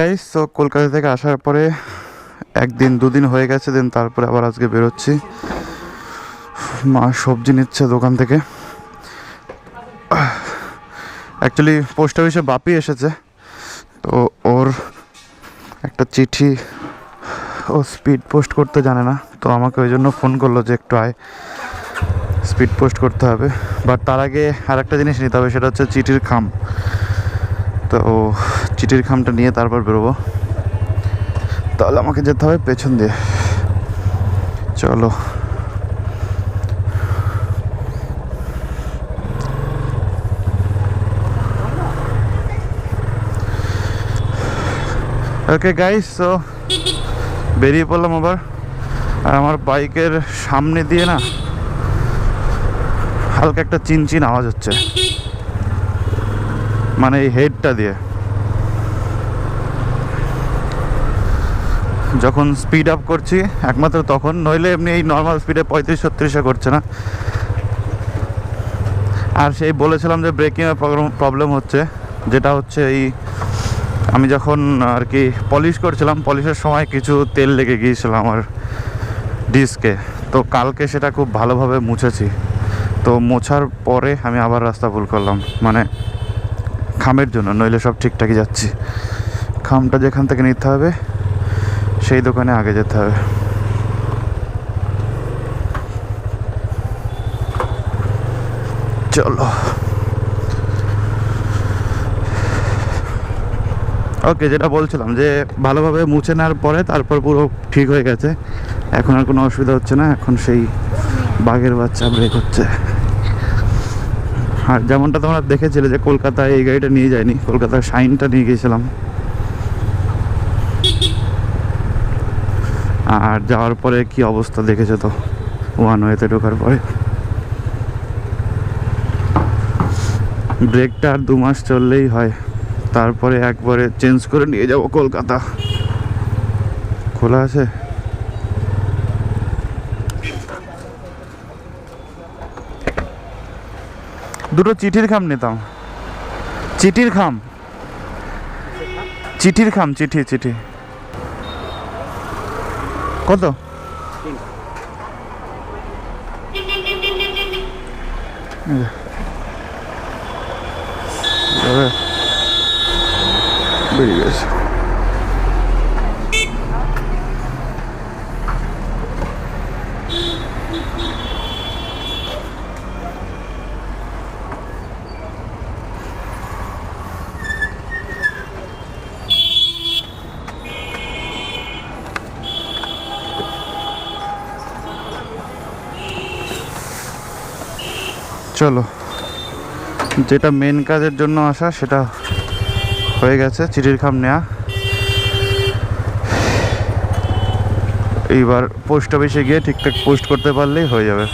Guys, তো কলকাতা থেকে আসার পরে একদিন দুদিন হয়ে গেছে, দেন তারপরে আবার আজকে বেরোচ্ছি। মা সবজি নিচ্ছে দোকান থেকে। অ্যাকচুয়ালি পোস্ট অফিসে বাপি এসেছে, তো ওর একটা চিঠি ও স্পিড পোস্ট করতে জানে না, তো আমাকে ওই জন্য ফোন করলো যে একটু আয়, স্পিড পোস্ট করতে হবে। বাট তার আগে আর একটা জিনিস নিতে হবে, সেটা হচ্ছে চিঠির খাম। তো চিঠির খামটা নিয়ে তারপর বেরোবো। তাহলে আমাকে যেতে হবে পেছন দিয়ে। চলো। ওকে গাইস, তো বেরিয়ে পড়লাম আবার। আর আমার বাইকের সামনে দিয়ে না হালকা একটা চিনচিন আওয়াজ হচ্ছে, মানে এই হেডটা দিয়ে। যখন স্পিড আপ করছি একমাত্র তখন, নইলে এমনি এই নর্মাল স্পিডে 35-36-এ করছে না। আর সেই বলেছিলাম যে ব্রেকিংয়ের প্রবলেম হচ্ছে, যেটা হচ্ছে এই আমি যখন আর কি পলিশ করছিলাম, পলিশের সময় কিছু তেল লেগে গিয়েছিল আমার ডিস্কে। তো কালকে সেটা খুব ভালোভাবে মুছেছি, তো মোছার পরে আমি আবার রাস্তা ভুল করলাম, মানে খামের জন্য। নইলে সব ঠিকঠাকই যাচ্ছি। খামটা যেখান থেকে নিতে হবে সেই দোকানে আগে যেতে হবে। চলো। ওকে, যেটা বলছিলাম যে ভালোভাবে মুছে নেওয়ার পরে তারপর পুরো ঠিক হয়ে গেছে, এখন আর কোনো অসুবিধা হচ্ছে না। এখন সেই বাঘের বাচ্চা ব্রেক হচ্ছে। আর যেমনটা তোমরা দেখেছিলে যে কলকাতায় এই গাড়িটা নিয়ে যায়নি, কলকাতার শাইনটা নিয়ে গিয়েছিলাম। আর যাওয়ার পরে কি অবস্থা দেখেছো তো, ওয়ান ওয়েতে ঢোকার পরে। ব্রেকটা আর 2 মাস চললেই হয়, তারপরে একবারে চেঞ্জ করে নিয়ে যাব কলকাতা। খোলা আছে? দুটো চিঠির খাম নিতাম। চিঠির খাম, চিঠির খাম, চিঠি চিঠি। কত? বেরিয়ে গেছে। চলো, যেটা মেন কাজের জন্য আসা সেটা হয়ে গেছে, চিঠির খাম নেওয়া। এইবার পোস্ট অফিসে গিয়ে ঠিকঠাক পোস্ট করতে পারলেই হয়ে যাবে।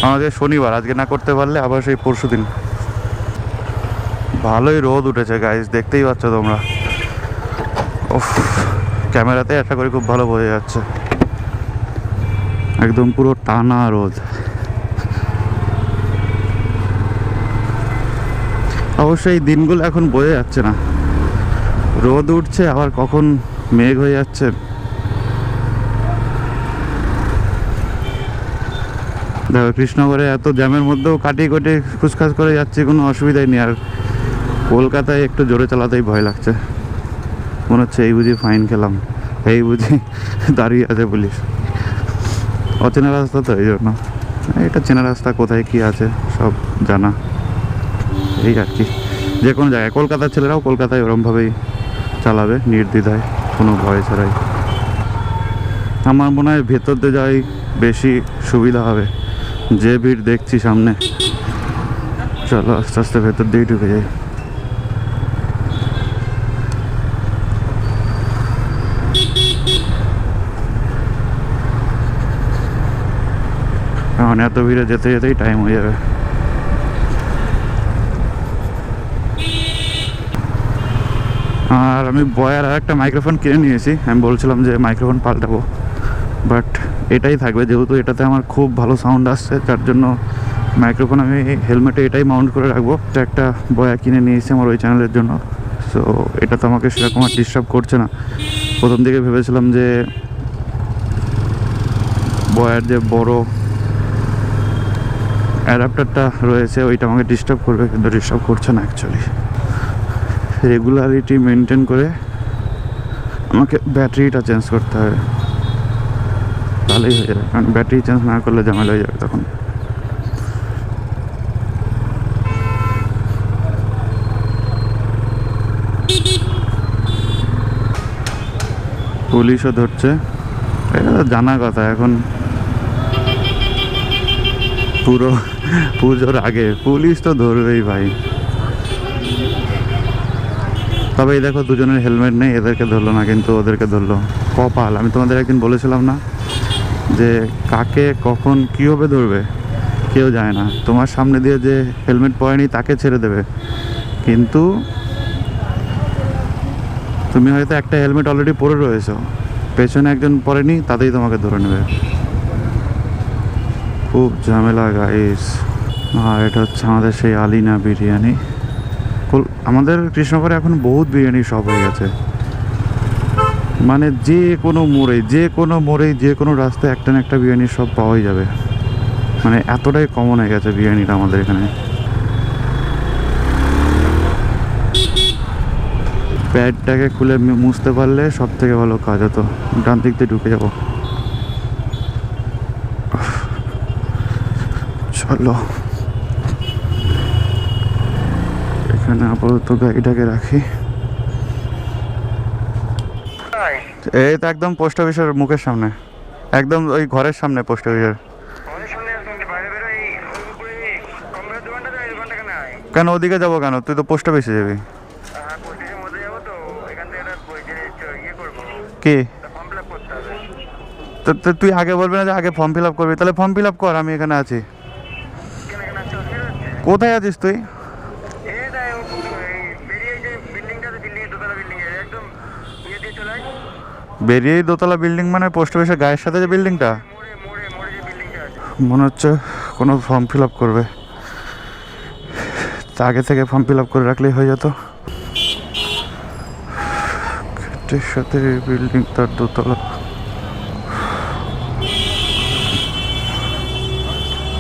আমাদের শনিবার, আজকে না করতে পারলে আবার সেই পরশু দিন। ভালোই রোদ উঠেছে গাইস, দেখতেই পাচ্ছ তোমরা। ওফ, ক্যামেরাতে আশা করি খুব ভালো বোঝা যাচ্ছে। একদম পুরো টানা রোদ। অবশ্যই দিনগুলো এখন বোঝা যাচ্ছে না, রোদ উঠছে আবার কখন মেঘ হয়ে যাচ্ছে। দেখো, কৃষ্ণনগরে এত জ্যামের মধ্যেও কাটিয়ে কেটে খুচখাচ করে যাচ্ছে, কোনো অসুবিধাই নেই। আর কলকাতায় একটু জোরে চালাতেই ভয় লাগছে, মনে হচ্ছে এই বুঝি ফাইন খেলাম, এই বুঝি দাঁড়িয়ে আছে পুলিশ। অচেনা রাস্তা তো, এই জন্য। এটা চেনা রাস্তা, কোথায় কি আছে সব জানা, এই আর কি। যে কোনো জায়গায় কলকাতার ছেলেরাও কলকাতায় ওরমভাবেই চালাবে, নির্দ্বিধায়, কোনো ভয় ছাড়াই। আমার মনে হয় ভেতর দিয়ে যাওয়াই বেশি সুবিধা হবে, যে ভিড় দেখছি সামনে। চলো আস্তে আস্তে ভেতর দিয়েই ঢুকে যাই। কারণ এত ভিড়ে যেতে যেতেই টাইম হয়ে যাবে। আর আমি বয়ার আর একটা মাইক্রোফোন কিনে নিয়েছি, আমি বলছিলাম যে মাইক্রোফোন পাল্টাবো, বাট এটাই থাকবে, যেহেতু এটাতে আমার খুব ভালো সাউন্ড আসছে, যার জন্য মাইক্রোফোন আমি হেলমেটে এটাই মাউন্ট করে রাখবো। একটা বয়া কিনে নিয়েছি আমার ওই চ্যানেলের জন্য, সো এটা তো আমাকে সেরকম আর ডিস্টার্ব করছে না। প্রথম দিকে ভেবেছিলাম যে বয়ার যে বড় অ্যাডাপ্টারটা রয়েছে ওইটা আমাকে ডিস্টার্ব করবে, কিন্তু ডিস্টার্ব করছে না অ্যাকচুয়ালি। রেগুলারিটি মেনটেন করে আমাকে ব্যাটারিটা চেঞ্জ করতে হবে, তাহলেই হয়ে যাবে, কারণ ব্যাটারি চেঞ্জ না করলে ঝামেলা হয়ে যাবে তখন। পুলিশও ধরছে, এটা তো জানা কথা। এখন পুরো পুজোর আগে পুলিশ তো ধরবেই ভাই। তবে এই দেখো দুজনের হেলমেট নেই, এদেরকে ধরলো না কিন্তু ওদেরকে ধরলো। কপাল। আমি তোমাদের একদিন বলেছিলাম না যে কাকে কখন কীভাবে ধরবে কেউ যায় না। তোমার সামনে দিয়ে যে হেলমেট পরেনি তাকে ছেড়ে দেবে, কিন্তু তুমি হয়তো একটা হেলমেট অলরেডি পরে রয়েছো, পেছনে একজন পরেনি, তাতেই তোমাকে ধরে নেবে। খুব ঝামেলা গাইস। আর এটা হচ্ছে আমাদের সেই আলিনা বিরিয়ানি। আমাদের কৃষ্ণগড়ে এখন বহুত বিরিয়ানি শপ হয়ে গেছে, মানে যে কোনো মোড়ে যে কোনো রাস্তায় একটা না একটা বিরিয়ানির শপ পাওয়াই যাবে। মানে এতটাই কমন হয়ে গেছে বিরিয়ানিটা আমাদের এখানে। প্যাডটাকে খুলে মুছতে পারলে সব থেকে ভালো কাজ হতো। ডান দিক দিয়ে ঢুকে যাবো, চলো। এখানে আপাতত গাড়িটাকে রাখি। এই তো একদম পোস্ট অফিসের মুখের সামনে, একদম ওই ঘরের সামনে পোস্ট অফিসের। কেন ওদিকে যাবো কেন? তুই তো পোস্ট অফিসে যাবি। কি তো তুই আগে বলবি না যে আগে ফর্ম ফিল আপ করবি? তাহলে ফর্ম ফিল আপ কর, আমি এখানে আছি। কোথায় আছিস তুই? বেরিয়েই দোতলা বিল্ডিং মানে পোস্ট অফিসের গায়ের সাথে যে বিল্ডিংটা? মনে হচ্ছে কোনো ফর্ম ফিল আপ করবে, তা আগে থেকে ফর্ম ফিল আপ করে রাখলেই হয়ে যেত। গেটের সাথে বিল্ডিং, তার দোতলা।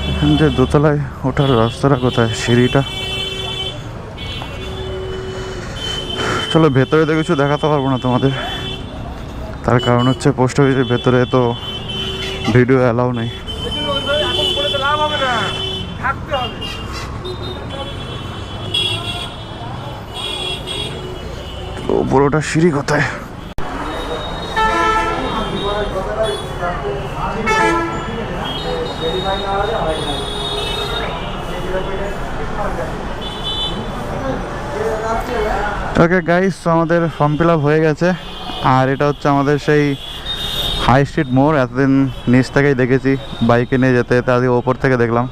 এখান থেকে দোতলায় ওঠার রাস্তাটা কোথায়? সিঁড়িটা। চলো, ভেতরে তো কিছু দেখাতে পারবো না তোমাদের, তার কারণ হচ্ছে পোস্ট অফিসের ভেতরে তো ভিডিও অ্যালাউ নেই। বড়টা সিঁড়ি কোথায়? ওকে গাইস, আমাদের ফর্ম ফিল আপ হয়ে গেছে। আর এটা হচ্ছে আমাদের সেই হাই স্ট্রিট মোড়। এতদিন নিচ থেকেই দেখেছি, বাইকে নিয়ে যেতে যেতে আজকে ওপর থেকে দেখলাম।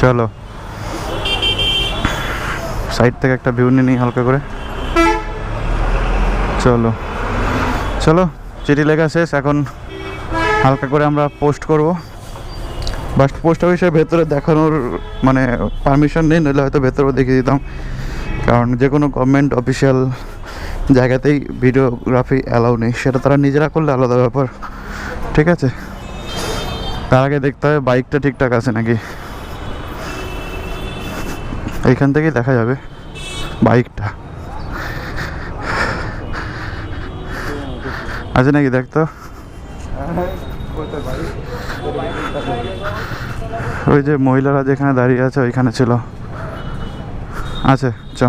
চলো সাইড থেকে একটা ভিউ নিয়ে নিই হালকা করে। চলো চলো, চিঠি লেখা শেষ, এখন হালকা করে আমরা পোস্ট করব। বাট পোস্ট অফিসের ভেতরে দেখানোর মানে পারমিশন নেই, নইলে হয়তো ভেতরেও দেখিয়ে দিতাম, কারণ যে কোনো গভর্নমেন্ট অফিসিয়াল জায়গাতেই ভিডিওগ্রাফি অ্যালাউ নেই। সেটা তারা নিজেরা করলে আলাদা ব্যাপার, ঠিক আছে? তার আগে দেখতে হবে বাইকটা ঠিকঠাক আছে নাকি। এইখান থেকেই দেখা যাবে বাইকটা আছে নাকি, দেখতো। ওই যে মহিলারা যেখানে দাঁড়িয়ে আছে ওইখানে ছিল, আছে। চ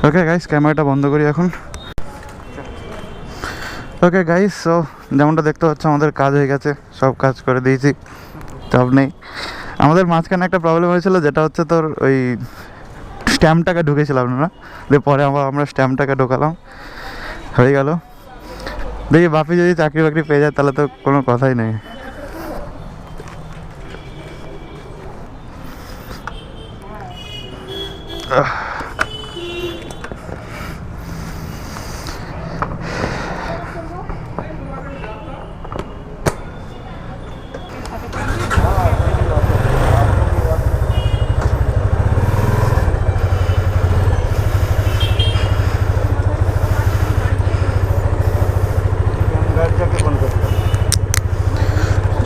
ওকে গাইস, ক্যামেরাটা বন্ধ করি এখন। ওকে গাইস, সো যেমনটা দেখতে পাচ্ছ আমাদের কাজ হয়ে গেছে, সব কাজ করে দিয়েছি, চাপ নেই। আমাদের মাঝখানে একটা প্রবলেম হয়েছিল, যেটা হচ্ছে তোর ওই স্ট্যাম্পটাকে ঢুকেছিলাম না, দিয়ে পরে আমরা স্ট্যাম্পটাকে ঢোকালাম, হয়ে গেল। দেখি বাপি যদি চাকরি বাকরি পেয়ে যায় তাহলে তো কোনো কথাই নেই।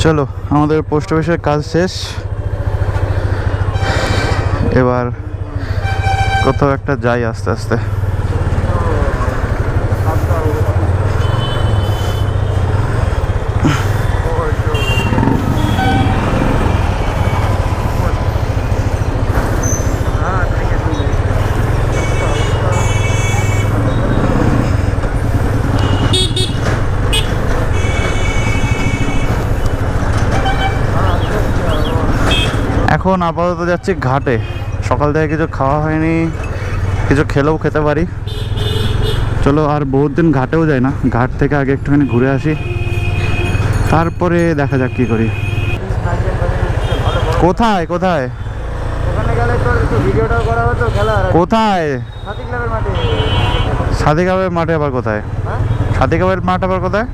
চলো, আমাদের পোস্ট অফিসের কাজ শেষ। এবার কোথাও একটা যাই আস্তে আস্তে। এখন আপাতত যাচ্ছি ঘাটে। সকাল থেকে কিছু খাওয়া হয়নি, কিছু খেলেও খেতে পারি। চলো, আর বহুত দিন ঘাটেও যাই না, ঘাট থেকে আগে একটুখানি ঘুরে আসি, তারপরে দেখা যাক কি করি। কোথায় কোথায় কোথায়? সাথী ক্লাবের মাঠে আবার কোথায়? সাথী ক্লাবের মাঠ আবার কোথায়?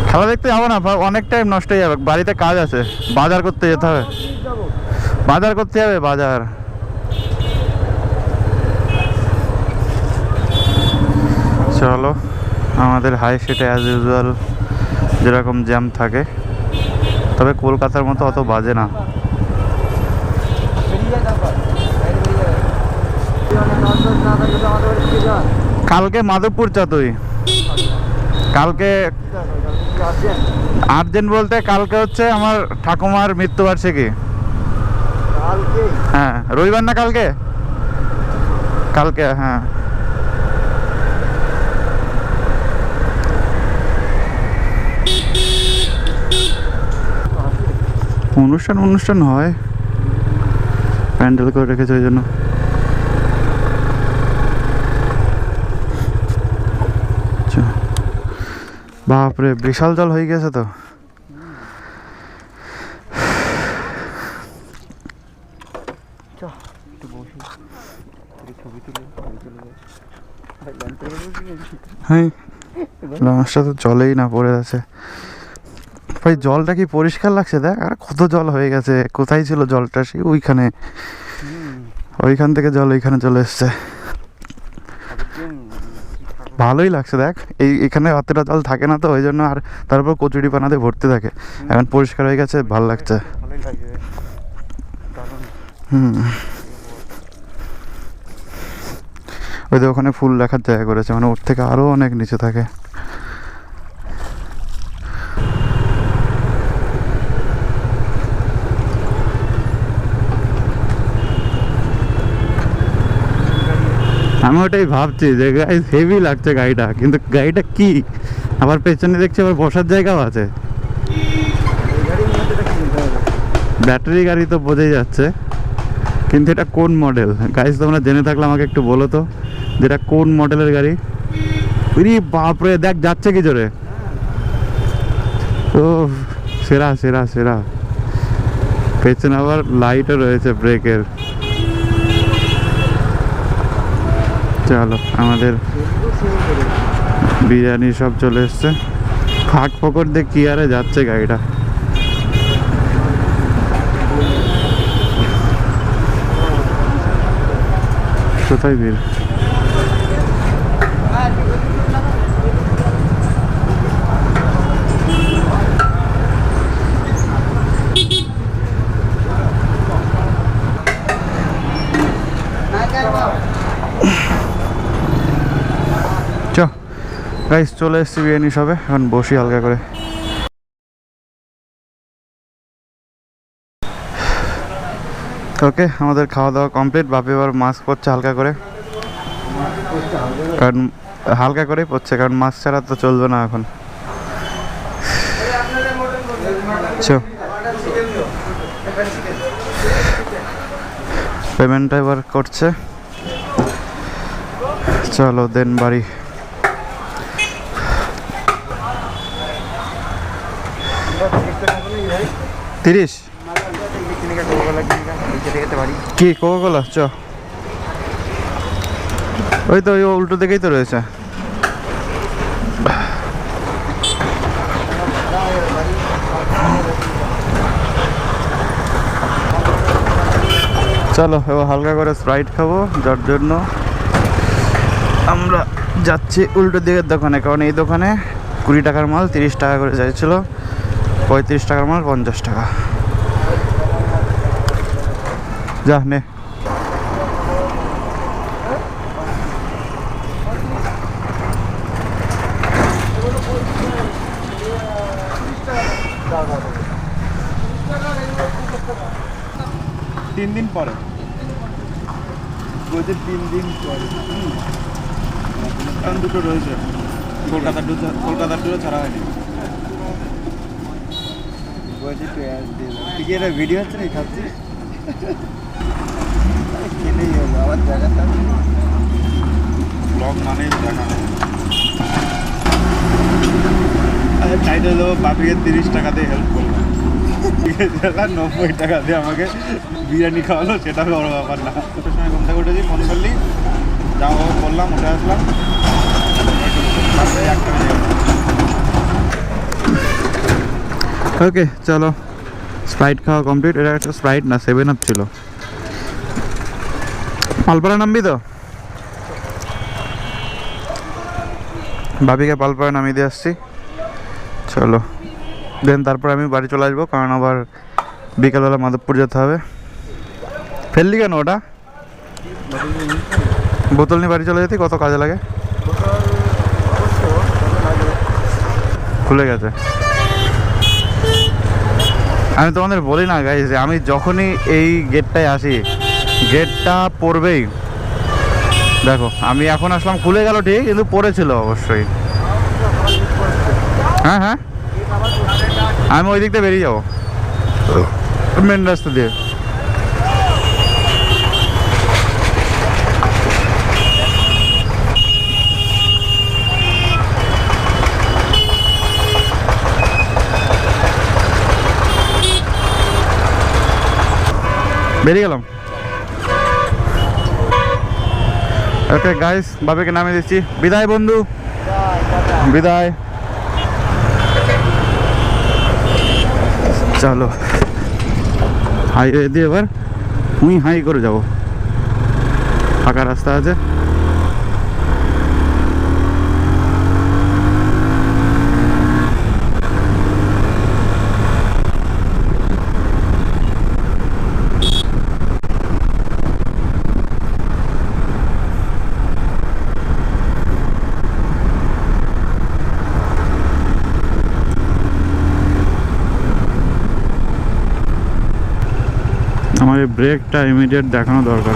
খেলা দেখতে যাবো না, অনেক টাইম নষ্ট হয়ে যাবে, বাড়িতে কাজ আছে, বাজার করতে যেতে হবে, বাজার করতে যাবে, বাজার। চলো, আমাদের হাই স্ট্রিটে অ্যাজ ইউজুয়াল যেরকম জ্যাম থাকে, তবে কলকাতার মতো অত বাজে না। কালকে মাধবপুর চা তুই? কালকে আর্জেন্ট বলতে কালকে হচ্ছে আমার ঠাকুমার মৃত্যুবার্ষিকী। হ্যাঁ, রবিবার না কালকে? কালকে, হ্যাঁ। অনুষ্ঠান হয়, প্যান্ডেল করে রেখেছে ওই জন্য। বাপরে, বিশাল জল হয়ে গেছে তো। হ্যাঁ, লঞ্চটা তো জলেই না পড়ে আছে ভাই। জলটা কি পরিষ্কার লাগছে দেখ, আর কত জল হয়ে গেছে। কোথায় ছিল জলটা? সেই ওইখানে, ওইখান থেকে জল ওইখানে চলে এসছে। ভালোই লাগছে দেখ, এখানে অতটা জল থাকে না তো, ওই জন্য। আর তারপর কচুরি পানাতে ভর্তি থাকে, এখন পরিষ্কার হয়ে গেছে, ভালো লাগছে। ওই তো ওখানে ফুল রাখার জায়গা করেছে, মানে ওর থেকে আরো অনেক নিচে থাকে। আমি ওটাই ভাবছি যে গাইস হেভি লাগছে গাড়িটা, কিন্তু গাড়িটা কি, আবার পেছনে দেখছি আবার বসার জায়গাও আছে। ব্যাটারি গাড়ি তো বোঝাই যাচ্ছে, কিন্তু এটা কোন মডেল গাইস? তোমরা জেনে থাকলে আমাকে একটু বলো তো, যেটা কোন মডেলের গাড়ি। উরি বাপরে, দেখ যাচ্ছে কি জোরে। ও সেরা সেরা সেরা। পেছনে আবার লাইটও রয়েছে ব্রেকের। চলো, আমাদের বিরিয়ানি সব চলে এসছে। ফাঁক ফকর দিয়ে কি আরে যাচ্ছে গাড়িটা। কোথায় ভিড়? গাইস চলে এসছি বিরিয়ানি সবে, এখন বসি হালকা করে। ওকে, আমাদের খাওয়া দাওয়া কমপ্লিট। বাপি এবার মাস্ক পরছে হালকা করে, কারণ হালকা করেই পরছে, কারণ মাস্ক ছাড়া তো চলবে না এখন। পেমেন্টটা এবার করছে। চলো দেন বাড়ি। তিরিশ কি কোকা-কোলা? চ, ওই তো ওই উল্টো দিকেই তো রয়েছে। চলো এবার হালকা করে স্প্রাইট খাবো, যার জন্য আমরা যাচ্ছি উল্টো দিকের দোকানে, কারণ এই দোকানে 20 টাকার মাল 30 টাকা করে চাইছিল, 35 টাকার মাল 50 টাকা। যা নে। তিন দিন পরে বলছে 3 দিন পরে কারণ দুটো রয়েছে, কলকাতার দুটো ছাড়া হয়নি। বলছি তুই এটা ভিডিও হচ্ছে না খাচ্ছিস খেলেই হলো আবার দেখাটা ব্লগ মানেই দেখানো। আচ্ছা টাইটেল দেবো বাপিকে 30 টাকা দিয়ে হেল্প করলাম, 90 টাকা দিয়ে আমাকে বিরিয়ানি খাওয়ালো, সেটা বড় ব্যাপার না। কত সময় ঘুম থেকে উঠেছি, ফোন করলি, যাও বললাম, উঠে আসলাম, ওকে চলো স্প্রাইট খাওয়া কমপ্লিট। এটা একটা স্প্রাইট না 7 আপ ছিল। পালপাড়া নামবি তো? ভাবিকে পালপাড়া নামিয়ে দিয়ে আসছি, চলো দেন তারপর আমি বাড়ি চলে আসবো, কারণ আবার বিকেলবেলা মাধবপুর যেতে হবে। ফেললি কেন ওটা? বোতল নিয়ে বাড়ি চলে যেতে কত কাজে লাগে। খুলে গেছে। আমি তোমাদের বলি না গাইজ, আমি যখনই এই গেটটায় আসি, গেটটা পড়বেই। দেখো আমি এখন আসলাম, খুলে গেল ঠিক, কিন্তু পড়েছিল অবশ্যই। হ্যাঁ হ্যাঁ, আমি ওই দিক দিয়ে বেরিয়ে যাবো মেন রাস্তা দিয়ে। বেরিয়ে গেলাম। ওকে গাইস, বাবাকে নামিয়ে দিচ্ছি। বিদায় বন্ধু, বিদায়। চলো হাইওয়ে দিয়ে এবার হাই করে যাব, ফাঁকা রাস্তা আছে। আমার এই ব্রেকটা ইমিডিয়েট দেখানো দরকার।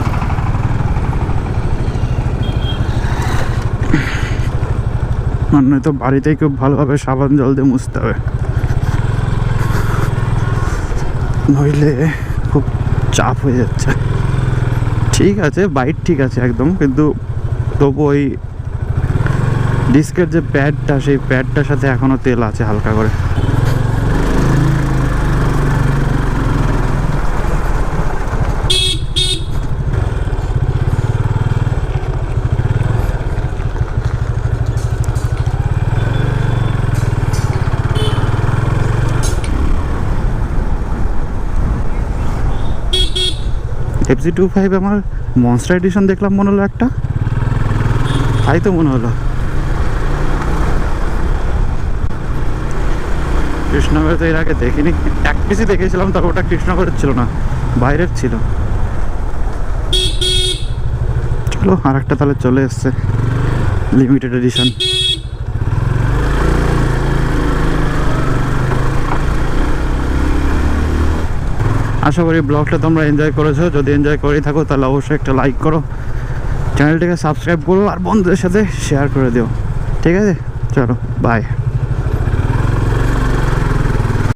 নয়তো বাড়িতেই খুব ভালোভাবে সাবান জল দিয়ে মুছতে হবে, নইলে খুব চাপ হয়ে যাচ্ছে। ঠিক আছে বাইট ঠিক আছে একদম, কিন্তু তবু ওই ডিস্কের যে প্যাডটা, সেই প্যাডটার সাথে এখনো তেল আছে হালকা করে। FC25 আমার মনস্টার এডিশন দেখলাম মনে হলো একটা, তাই তো মনে হলো। কৃষ্ণনগরে তো এর আগে দেখিনি, এক পিসই দেখেছিলাম, তবে ওটা কৃষ্ণনগরের ছিল না, বাইরের ছিল। চলো আর একটা তাহলে চলে এসছে লিমিটেড এডিশন। আশা করি ব্লগটা তোমরা এনজয় করেছো। যদি এনজয় করে থাকো তাহলে অবশ্যই একটা লাইক করো, চ্যানেলটাকে সাবস্ক্রাইব করো, আর বন্ধুদের সাথে শেয়ার করে দিও। ঠিক আছে, চলো বাই।